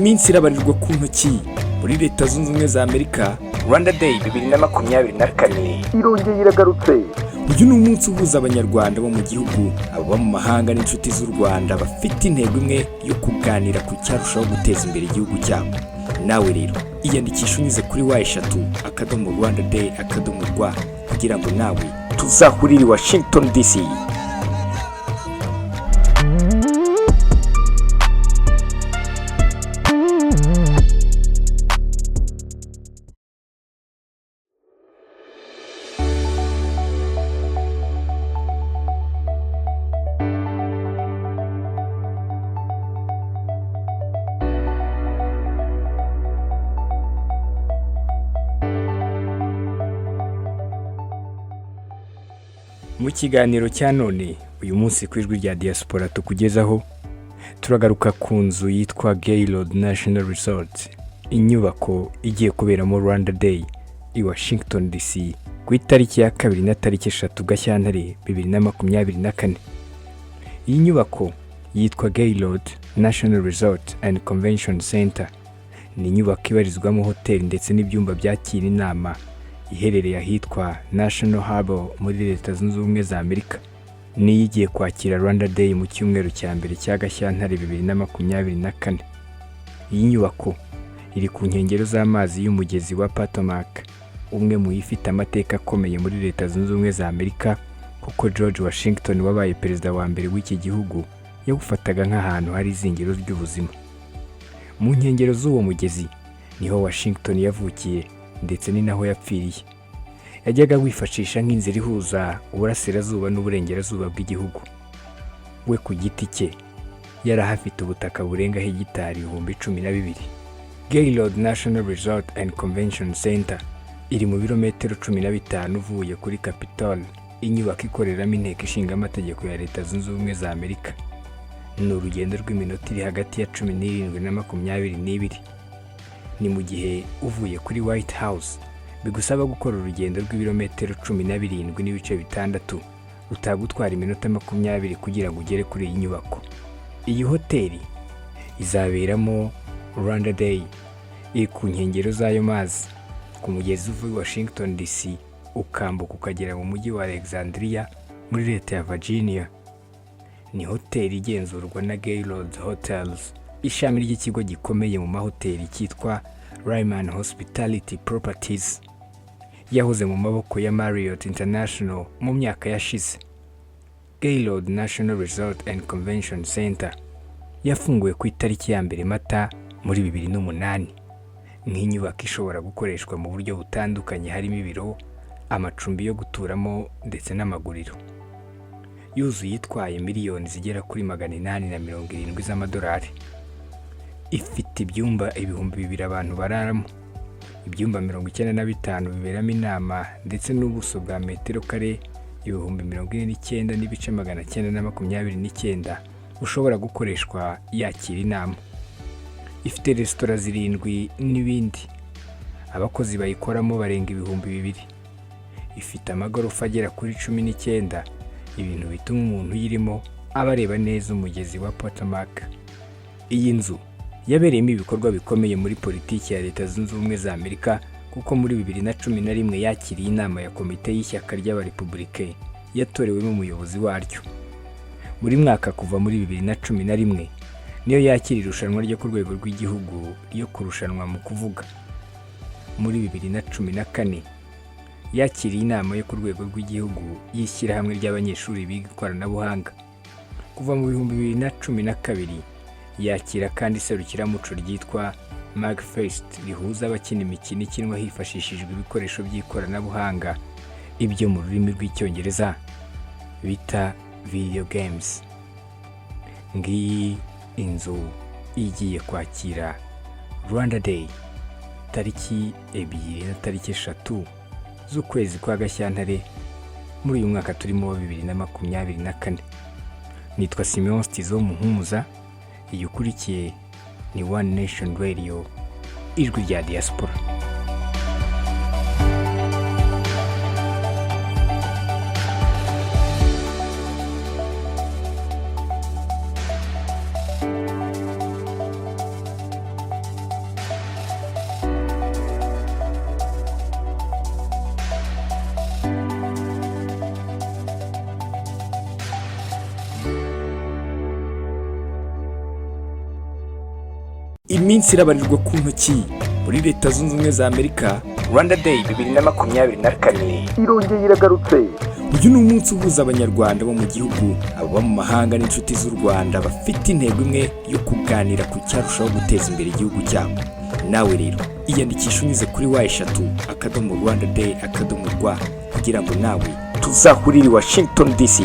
iminsi irabarirwa ku ntoki muri Leta Zunze Ubumwe za Amerika. Rwanda Day 2024 irongeye iragarutse. Uyu ni umunsi uhuza abanyarwanda bo mu gihugu, abo mu mahanga n'inshuti z'u Rwanda bafite intego imwe yo kuganira ku cyarushaho guteza imbere igihugu cyabo. Nawe rero iyandikisha unyuze kuri wa@rwandaday.rw kugira ngo nawe tuzahurire i Washington DC. Mu kiganiro cya none uyu munsi ku ijwi rya diaspora tukugezaho turagaruka ku nzu yitwa Gaylord National Resort, inyubako igiye kuberamo Rwanda Day i Washington DC ku itariki ya 2 na tariki 3 Gashyantare 2024. Iyi nyubako yitwa Gaylord National Resort and Convention Center, ni inyubako ibarizwamo hoteli ndetse n'ibyumba byakira inama, iherereye ahitwa National Harbor muri Leta Zunze Ubumwe za Amerika. Ni igiye kwakira Rwanda Day mu cyumweru cya mbere cya Gashyantare 2024. Iyi nyubako iri ku nkengero z'amazi y'umugezi wa Potomac, umwe mu ifite amateka akomeye muri Leta Zunze Ubumwe za Amerika, kuko George Washington wabaye perezida wa mbere w'iki gihugu yawufataga nk'ahantu hari izingiro ry'ubuzima. Mu nkengero z'uwo mugezi niho Washington yavukiye ndetse ni naho yapfiriye. Yajyaga wifashisha nk'inzira ihuza uburasirazuba n'uburengerazuba bw'igihugu. We ku giti cye yarahafite ubutaka burenga hegitari 12,000. Gaylord National Resort and Convention Center iri mu birometero 15 uvuye kuri Capitol, inyubako ikoreramo inteko ishinga amategeko ya Leta Zunze Ubumwe za Amerika. Ni urugendo rw'iminota iri hagati ya 17 na 22. Ni mu gihe uvuye kuri White House bigusaba gukora urugendo rw'ibirometero 17 n'ibice bitandatu, utagutwara iminota 20 kugira ngo ugere kuri iyi nyubako. Iyi hoteli izaberamo Rwanda Day iri ku nkengero z'ayo mazi, ku mugezi uvuye Washington DC ukambuka ukagera mu mujyi wa Alexandria muri Leta ya Virginia. Ni hoteli igenzurwa na Gaylord Hotels, ishami ry'ikigo gikomeye mu mahoteli cyitwa Ryman Hospitality Properties, yahoze mu maboko ya Marriott International mu myaka yashize. Gaylord National Resort and Convention Center yafunguwe ku itariki ya 2 Mata muri 2008 nk'inyubako ishobora gukoreshwa mu buryo butandukanye, harimo ibiro, amacumbi yo guturamo ndetse n'amaguriro. Yuzuye itwaye miliyoni zigera kuri 870 z'amadolari. Ifite ibyumba 2,000 abantu bararamo, ibyumba 95 biberamo inama ndetse n'ubuso bwa metero kare 49 n'ibice 929 ushobora gukoreshwa yakira inama. Ifite resitora 7 n'ibindi, abakozi bayikoramo barenga 2,000. Ifite amagorofa agera kuri 19, ibintu bituma umuntu uyirimo abareba neza umugezi wa Potomac. Iyi nzu yabereyemo ibikorwa bikomeye muri politiki ya Leta Zunze Ubumwe za Amerika, kuko muri 2011 yakiriye inama ya komite y'ishyaka ry'abarepublicain yatorewemo umuyobozi waryo. Muri mwaka kuva muri 2011 niyo yakira irushanwa ryo ku rwego rw'igihugu ryo kurushanwa mu kuvuga. Muri 2014 yakiriye inama yo ku rwego rw'igihugu y'ishyirahamwe ry'abanyeshuri biga ikoranabuhanga. Kuva mu 2012 yakira kandi serukiramuco ryitwa Magfest, rihuza abakina imikino ikinwa hifashishijwe ibikoresho by'ikoranabuhanga, ibyo mu rurimi rw'icyongereza bita video games. Ngiyi inzu igiye kwakira Rwanda Day tariki 2 na tariki 3 z'ukwezi kwa Gashyantare muri uyu mwaka turimo 2024. Nitwa Simeon Stizo Muhumuza. Iyo ukurikiye ni One Nation Radio, ijwi rya diaspora. iminsi irabarirwa ku ntoki muri Leta Zunze Ubumwe za Amerika. Rwanda Day 2024 irongeye iragarutse. uyu ni umunsi uhuza abanyarwanda bo mu gihugu, abo mu mahanga n'inshuti z'u Rwanda bafite intego imwe yo kuganira ku cyarushaho guteza imbere igihugu cyabo. Nawe rero iyandikisha unyuze kuri wa#Rwanda Day rwa kugira ngo nawe tuzahurire i Washington DC